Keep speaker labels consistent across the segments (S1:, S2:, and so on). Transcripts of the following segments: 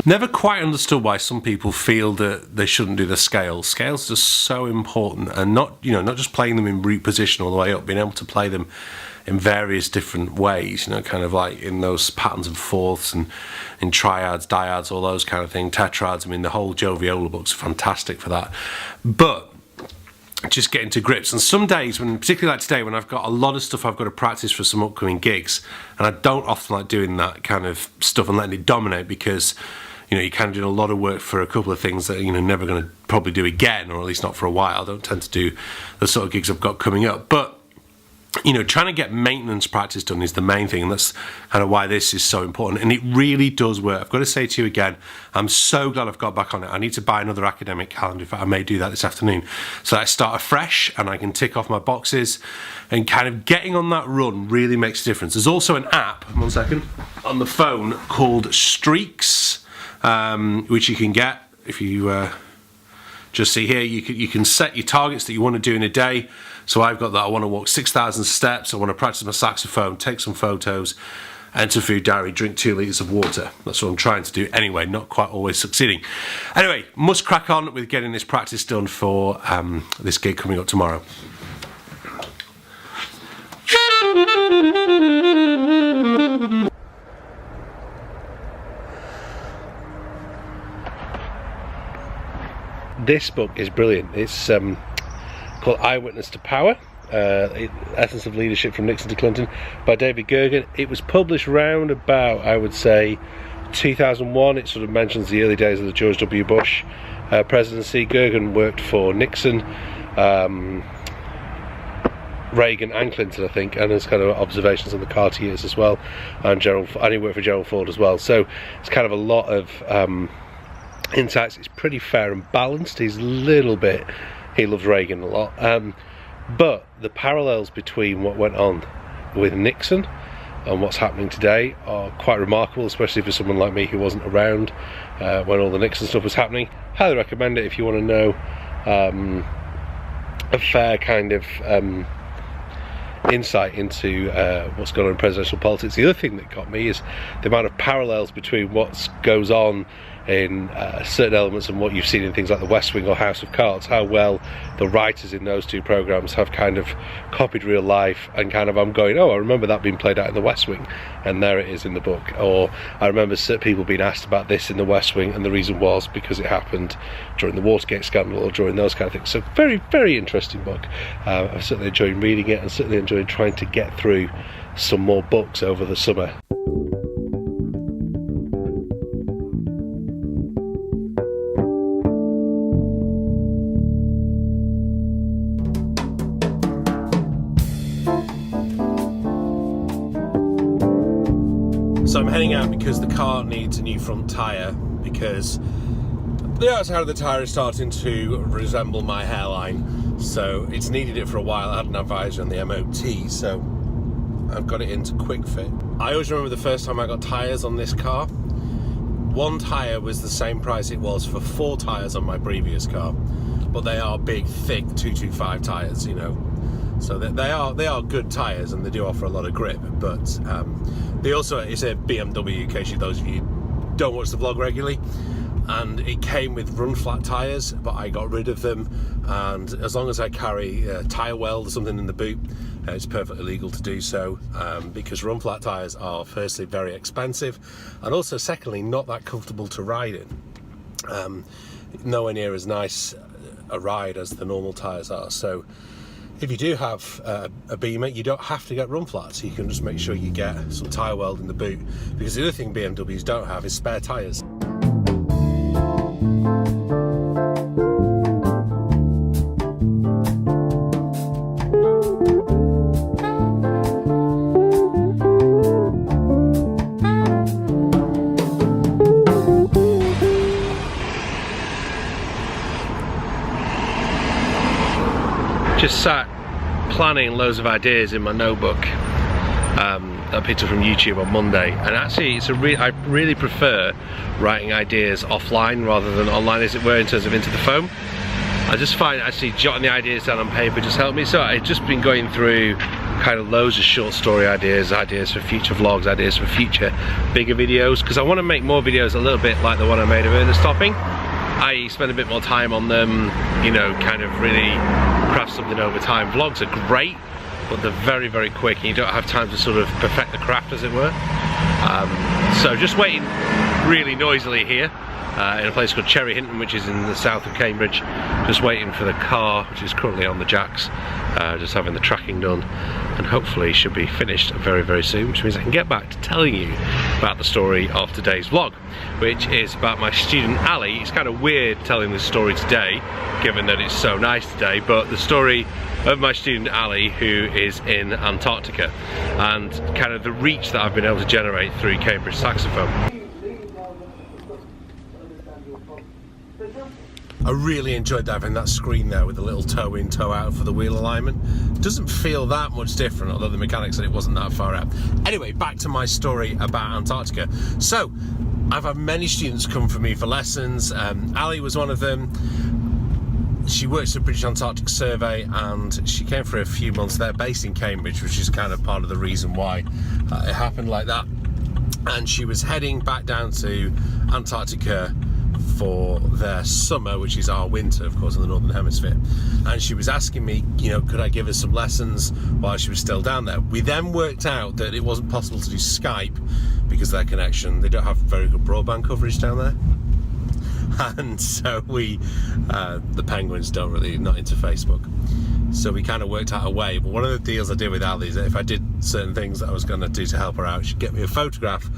S1: Never quite understood why some people feel that they shouldn't do the scales. Scales are just so important, and not just playing them in root position all the way up, being able to play them in various different ways, kind of like in those patterns and fourths and in triads, dyads, all those kind of things, tetrads. I mean, the whole Joviola book's fantastic for that. But just getting to grips, and some days, when particularly like today, when I've got a lot of stuff I've got to practice for some upcoming gigs, and I don't often like doing that kind of stuff and letting it dominate, because you kind of do a lot of work for a couple of things that never going to probably do again, or at least not for a while. I don't tend to do the sort of gigs I've got coming up, but trying to get maintenance practice done is the main thing, and that's kind of why this is so important, and it really does work. I've got to say to you again, I'm so glad I've got back on it. I need to buy another academic calendar. In fact, I may do that this afternoon, so I start afresh and I can tick off my boxes, and kind of getting on that run really makes a difference. There's also an app, one second, on the phone called Streaks, which you can get if you just see here. You can set your targets that you want to do in a day. So I've got that. I want to walk 6,000 steps. I want to practice my saxophone, take some photos, enter food diary, drink 2 litres of water. That's what I'm trying to do anyway, not quite always succeeding. Anyway, must crack on with getting this practice done for this gig coming up tomorrow. This book is brilliant. It's called Eyewitness to Power, Essence of Leadership from Nixon to Clinton, by David Gergen. It was published round about, I would say, 2001. It sort of mentions the early days of the George W. Bush presidency. Gergen worked for Nixon, Reagan and Clinton, I think, and there's kind of observations on the Carter years as well, and he worked for Gerald Ford as well. So it's kind of a lot of insights. It's pretty fair and balanced. He loves Reagan a lot, but the parallels between what went on with Nixon and what's happening today are quite remarkable, especially for someone like me who wasn't around when all the Nixon stuff was happening. Highly recommend it if you want to know a fair kind of insight into what's going on in presidential politics. The other thing that got me is the amount of parallels between what goes on in certain elements and what you've seen in things like The West Wing or House of Cards, how well the writers in those two programs have kind of copied real life, and kind of I'm going, oh, I remember that being played out in The West Wing, and there it is in the book. Or I remember certain people being asked about this in The West Wing, and the reason was because it happened during the Watergate scandal or during those kind of things. So very, very interesting book. I've certainly enjoyed reading it, and certainly enjoyed trying to get through some more books over the summer. So I'm heading out because the car needs a new front tyre, because the outside of the tyre is starting to resemble my hairline, so it's needed it for a while. I had an advisor on the MOT, so I've got it into quick fit. I always remember the first time I got tyres on this car. One tyre was the same price it was for 4 tyres on my previous car, but they are big, thick 225 tyres, so they are good tyres, and they do offer a lot of grip. But they also, it's a BMW, in case those of you don't watch the vlog regularly, and it came with run flat tyres, but I got rid of them, and as long as I carry a tyre weld or something in the boot, it's perfectly legal to do so, because run flat tyres are firstly very expensive, and also secondly not that comfortable to ride in. Nowhere near as nice a ride as the normal tyres are. So if you do have a Beamer, you don't have to get run flats. You can just make sure you get some tyre weld in the boot, because the other thing BMWs don't have is spare tyres. Just sat planning loads of ideas in my notebook that I picked up from YouTube on Monday, and actually I really prefer writing ideas offline rather than online, as it were, in terms of into the foam. I just find actually jotting the ideas down on paper just helped me. So I've just been going through kind of loads of short story ideas for future vlogs, ideas for future bigger videos, because I want to make more videos a little bit like the one I made of Ernest Topping. I spend a bit more time on them, you know, kind of really craft something over time. Vlogs are great, but they're very, very quick and you don't have time to sort of perfect the craft, as it were. So just waiting really noisily here in a place called Cherry Hinton, which is in the south of Cambridge. Just waiting for the car, which is currently on the jacks, just having the tracking done, and hopefully should be finished very, very soon, which means I can get back to telling you about the story of today's vlog, which is about my student Ali. It's kind of weird telling this story today, given that it's so nice today, but the story of my student Ali, who is in Antarctica, and kind of the reach that I've been able to generate through Cambridge Saxophone. I really enjoyed having that screen there with the little toe in, toe out for the wheel alignment. Doesn't feel that much different, although the mechanics said it wasn't that far out. Anyway, back to my story about Antarctica. So, I've had many students come for me for lessons. Ali was one of them. She works at the British Antarctic Survey, and she came for a few months there, based in Cambridge, which is kind of part of the reason why it happened like that. And she was heading back down to Antarctica for their summer, which is our winter, of course, in the Northern Hemisphere. And she was asking me, you know, could I give her some lessons while she was still down there. We then worked out that it wasn't possible to do Skype because of their connection. They don't have very good broadband coverage down there. And so the penguins don't really, not into Facebook. So we kind of worked out a way. But one of the deals I did with Ali is that if I did certain things that I was going to do to help her out, she'd get me a photograph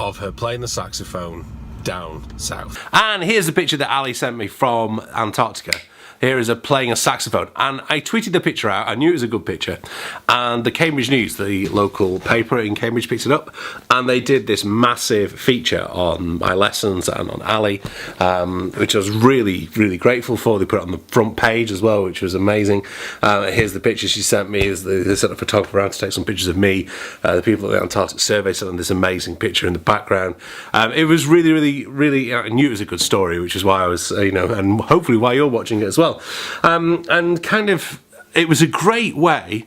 S1: of her playing the saxophone down south. And here's the picture that Ali sent me from Antarctica. Here is her playing a saxophone, and I tweeted the picture out. I knew it was a good picture, and the Cambridge News, the local paper in Cambridge, picked it up, and they did this massive feature on my lessons and on Ali, which I was really, really grateful for. They put it on the front page as well, which was amazing. Here's the picture she sent me. They sent a photographer around to take some pictures of me. The people at the Antarctic Survey sent them this amazing picture in the background. It was really, really, really, I knew it was a good story, which is why I was, you know, and hopefully why you're watching it as well. And kind of, it was a great way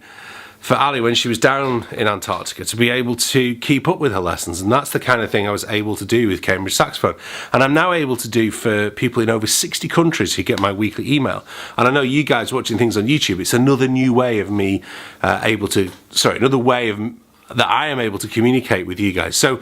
S1: for Ali, when she was down in Antarctica, to be able to keep up with her lessons, and that's the kind of thing I was able to do with Cambridge Saxophone, and I'm now able to do for people in over 60 countries who get my weekly email. And I know you guys watching things on YouTube, it's another new way of me another way of that I am able to communicate with you guys. So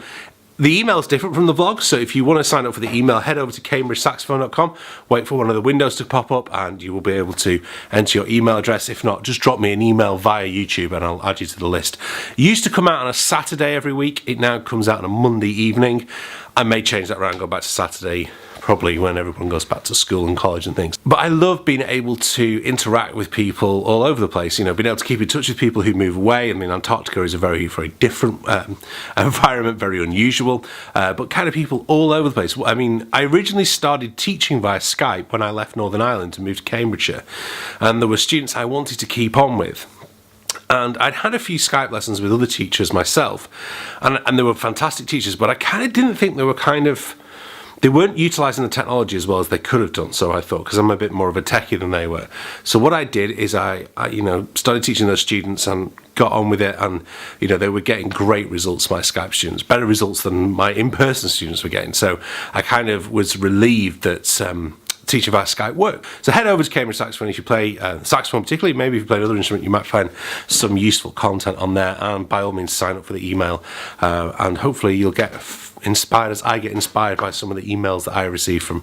S1: the email is different from the vlog, so if you want to sign up for the email, head over to cambridgesaxophone.com, wait for one of the windows to pop up, and you will be able to enter your email address. If not, just drop me an email via YouTube and I'll add you to the list. It used to come out on a Saturday every week. It now comes out on a Monday evening. I may change that around, go back to Saturday, probably when everyone goes back to school and college and things. But I love being able to interact with people all over the place, you know, being able to keep in touch with people who move away. I mean, Antarctica is a very, very different environment, very unusual, but kind of people all over the place. I mean, I originally started teaching via Skype when I left Northern Ireland to move to Cambridgeshire, and there were students I wanted to keep on with. And I'd had a few Skype lessons with other teachers myself, and they were fantastic teachers, but I kind of didn't think they weren't utilising the technology as well as they could have done, so I thought, because I'm a bit more of a techie than they were. So what I did is I started teaching those students and got on with it, and you know, they were getting great results, my Skype students, better results than my in-person students were getting. So I kind of was relieved that teaching via Skype work. So head over to Cambridge Saxophone if you play saxophone particularly. Maybe if you play another instrument, you might find some useful content on there, and by all means sign up for the email, and hopefully you'll get inspired as I get inspired by some of the emails that I receive from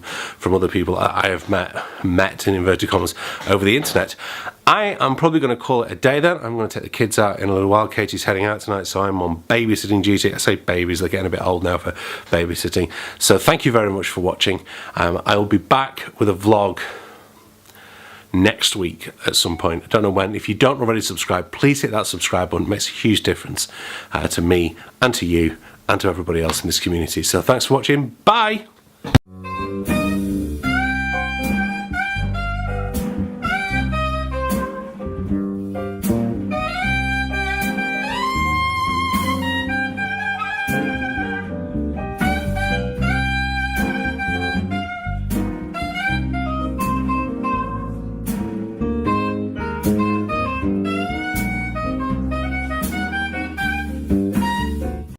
S1: other people I have met in inverted commas over the internet. I am probably going to call it a day then. I'm going to take the kids out in a little while. Katie's heading out tonight, so I'm on babysitting duty. I say babies, they're getting a bit old now for babysitting. So thank you very much for watching. I will be back with a vlog next week at some point. I don't know when. If you don't already subscribe, please hit that subscribe button. It makes a huge difference to me and to you and to everybody else in this community. So thanks for watching. Bye!